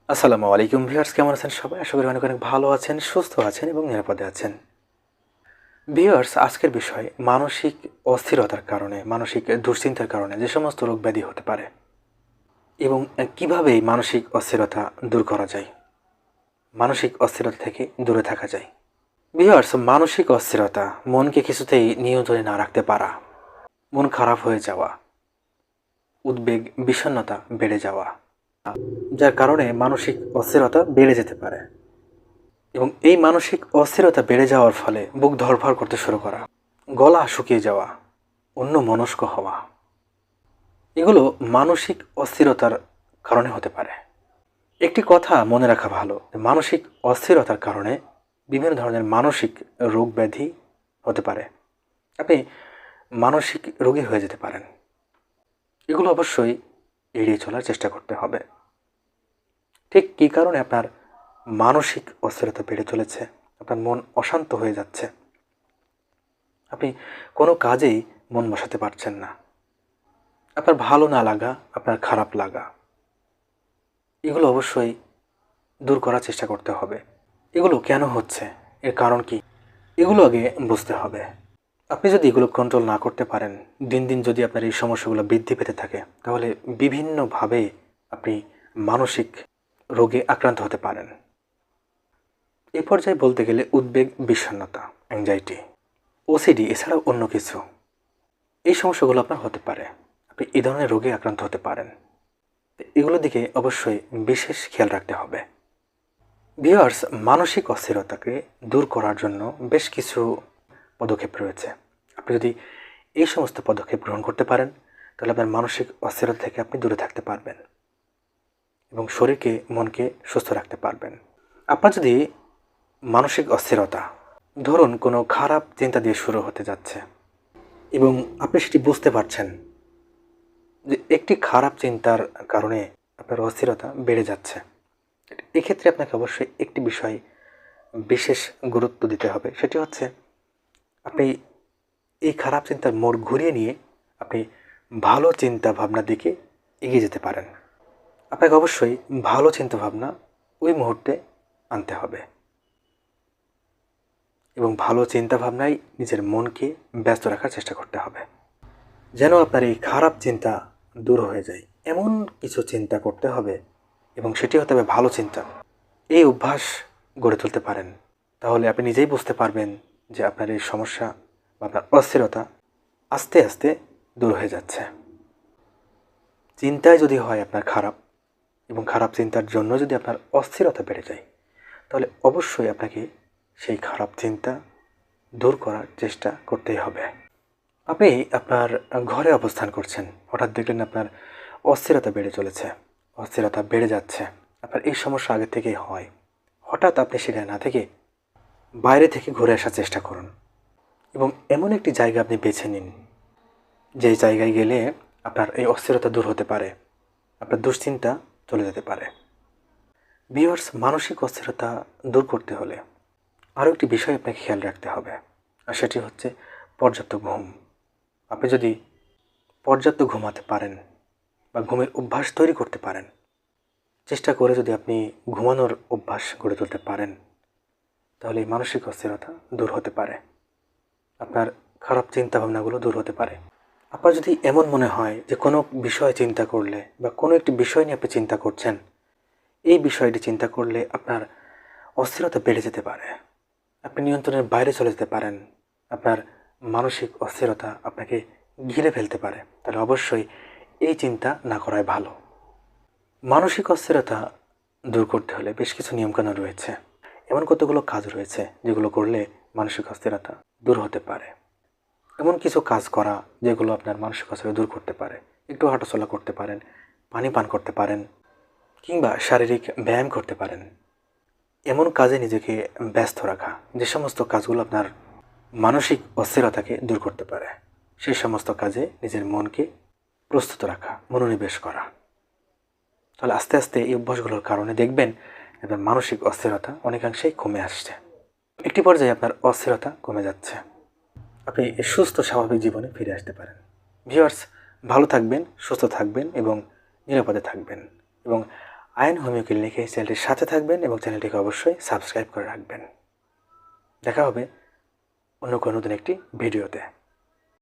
আসসালামু আলাইকুম ভিউয়ার্স, কেমন আছেন সবাই? আশা করি অনেক অনেক ভালো আছেন, সুস্থ আছেন এবং নিরাপদে আছেন। ভিউয়ার্স, আজকের বিষয় মানসিক অস্থিরতার কারণে, মানসিক দুশ্চিন্তার কারণে যে সমস্ত রোগ ব্যাধি হতে পারে এবং কীভাবে এই মানসিক অস্থিরতা দূর করা যায়, মানসিক অস্থিরতা থেকে দূরে থাকা যায়। ভিউয়ার্স, মানসিক অস্থিরতা মনকে কিছুতেই নিয়ন্ত্রণে না রাখতে পারা, মন খারাপ হয়ে যাওয়া, উদ্বেগ, বিষণ্ণতা বেড়ে যাওয়া, যার কারণে মানসিক অস্থিরতা বেড়ে যেতে পারে। এবং এই মানসিক অস্থিরতা বেড়ে যাওয়ার ফলে বুক ধড়ফড় করতে শুরু করা, গলা শুকিয়ে যাওয়া, অন্যমনস্ক হওয়া, এগুলো মানসিক অস্থিরতার কারণে হতে পারে। একটি কথা মনে রাখা ভালো, মানসিক অস্থিরতার কারণে বিভিন্ন ধরনের মানসিক রোগ ব্যাধি হতে পারে। আপনি মানসিক রোগী হয়ে যেতে পারেন। এগুলো অবশ্যই এড়িয়ে চলার চেষ্টা করতে হবে। ঠিক কী কারণে আপনার মানসিক অস্থিরতা বেড়ে চলেছে, আপনার মন অশান্ত হয়ে যাচ্ছে, আপনি কোনো কাজেই মন বসাতে পারছেন না, আপনার ভালো না লাগা, আপনার খারাপ লাগা, এগুলো অবশ্যই দূর করার চেষ্টা করতে হবে। এগুলো কেন হচ্ছে, এর কারণ কি, এগুলো আগে বুঝতে হবে। আপনি যদি এগুলো কন্ট্রোল না করতে পারেন, দিন দিন যদি আপনার এই সমস্যাগুলো বৃদ্ধি পেতে থাকে, তাহলে বিভিন্নভাবে আপনি মানসিক রোগে আক্রান্ত হতে পারেন। এ পর্যায়ে বলতে গেলে উদ্বেগ, বিষণ্ণতা, অ্যাংজাইটি, ওসিডি এছাড়াও অন্য কিছু, এই সমস্যাগুলো আপনার হতে পারে। আপনি এই ধরনের রোগে আক্রান্ত হতে পারেন। এগুলোর দিকে অবশ্যই বিশেষ খেয়াল রাখতে হবে। ভিউয়ার্স, মানসিক অস্থিরতাকে দূর করার জন্য বেশ কিছু পদক্ষেপ রয়েছে। আপনি যদি এই সমস্ত পদক্ষেপ গ্রহণ করতে পারেন, তাহলে আপনার মানসিক অস্থিরতা থেকে আপনি দূরে থাকতে পারবেন এবং শরীরকে, মনকে সুস্থ রাখতে পারবেন। আপনার যদি মানসিক অস্থিরতা, ধরুন কোনো খারাপ চিন্তা দিয়ে শুরু হতে যাচ্ছে এবং আপনি সেটি বুঝতে পারছেন যে একটি খারাপ চিন্তার কারণে আপনার অস্থিরতা বেড়ে যাচ্ছে, এক্ষেত্রে আপনাকে অবশ্যই একটি বিষয় বিশেষ গুরুত্ব দিতে হবে। সেটি হচ্ছে, আপনি এই খারাপ চিন্তার মোড় ঘুরিয়ে নিয়ে আপনি ভালো চিন্তা ভাবনার দিকে এগিয়ে যেতে পারেন। আপনাকে অবশ্যই ভালো চিন্তা ভাবনা ওই মুহূর্তে আনতে হবে এবং ভালো চিন্তা ভাবনায় নিজের মনকে ব্যস্ত রাখার চেষ্টা করতে হবে, যেন আপনার এই খারাপ চিন্তা দূর হয়ে যায়। এমন কিছু চিন্তা করতে হবে এবং সেটি হতে হবে ভালো চিন্তা। এই অভ্যাস গড়ে তুলতে পারেন, তাহলে আপনি নিজেই বুঝতে পারবেন যে আপনার এই সমস্যা বা আপনার অস্থিরতা আস্তে আস্তে দূর হয়ে যাচ্ছে। চিন্তায় যদি হয় আপনার খারাপ, এবং খারাপ চিন্তার জন্য যদি আপনার অস্থিরতা বেড়ে যায়, তাহলে অবশ্যই আপনাকে সেই খারাপ চিন্তা দূর করার চেষ্টা করতেই হবে। আপনি আপনার ঘরে অবস্থান করছেন, হঠাৎ দেখলেন আপনার অস্থিরতা বেড়ে চলেছে, অস্থিরতা বেড়ে যাচ্ছে, আপনার এই সমস্যা আগে থেকেই হয়, হঠাৎ আপনি সেখানে না থেকে বাইরে থেকে ঘুরে আসার চেষ্টা করুন এবং এমন একটি জায়গা আপনি বেছে নিন, যে জায়গায় গেলে আপনার এই অস্থিরতা দূর হতে পারে, আপনার দুশ্চিন্তা চলে যেতে পারে। ভিউয়ার্স, মানসিক অস্থিরতা দূর করতে হলে আরও একটি বিষয় আপনাকে খেয়াল রাখতে হবে, আর সেটি হচ্ছে পর্যাপ্ত ঘুম। আপনি যদি পর্যাপ্ত ঘুমাতে পারেন বা ঘুমের অভ্যাস তৈরি করতে পারেন, চেষ্টা করে যদি আপনি ঘুমানোর অভ্যাস গড়ে তুলতে পারেন, তাহলে এই মানসিক অস্থিরতা দূর হতে পারে, আপনার খারাপ চিন্তাভাবনাগুলো দূর হতে পারে। আপনার যদি এমন মনে হয় যে কোনো বিষয় চিন্তা করলে বা কোনো একটি বিষয় নিয়ে আপনি চিন্তা করছেন, এই বিষয়টি চিন্তা করলে আপনার অস্থিরতা বেড়ে যেতে পারে, আপনি নিয়ন্ত্রণের বাইরে চলে যেতে পারেন, আপনার মানসিক অস্থিরতা আপনাকে ঘিরে ফেলতে পারে, তাহলে অবশ্যই এই চিন্তা না করাই ভালো। মানসিক অস্থিরতা দূর করতে হলে বেশ কিছু নিয়মকানুন রয়েছে, এমন কতগুলো কাজ রয়েছে যেগুলো করলে মানসিক অস্থিরতা দূর হতে পারে। এমন কিছু কাজ করা যেগুলো আপনার মানসিক অস্থিরতা দূর করতে পারে। একটু হাঁটাচলা করতে পারেন, পানি পান করতে পারেন, কিংবা শারীরিক ব্যায়াম করতে পারেন। এমন কাজে নিজেকে ব্যস্ত রাখা, যে সমস্ত কাজগুলো আপনার মানসিক অস্থিরতাকে দূর করতে পারে, সেই সমস্ত কাজে নিজের মনকে প্রস্তুত রাখা, মনোনিবেশ করা। তাহলে আস্তে আস্তে এই অভ্যাসগুলোর কারণে দেখবেন আপনার মানসিক অস্থিরতা অনেকাংশেই কমে আসছে, একটি পর্যায়ে আপনার অস্থিরতা কমে যাচ্ছে, আপনি সুস্থ স্বাভাবিক জীবনে ফিরে আসতে পারেন। ভিউয়ার্স, ভালো থাকবেন, সুস্থ থাকবেন এবং নিরাপদে থাকবেন, এবং আয়ন হোমিও ক্লিনিকে এই চ্যানেলটির সাথে থাকবেন এবং চ্যানেলটিকে অবশ্যই সাবস্ক্রাইব করে রাখবেন। দেখা হবে অন্য কোনো নতুন একটি ভিডিওতে।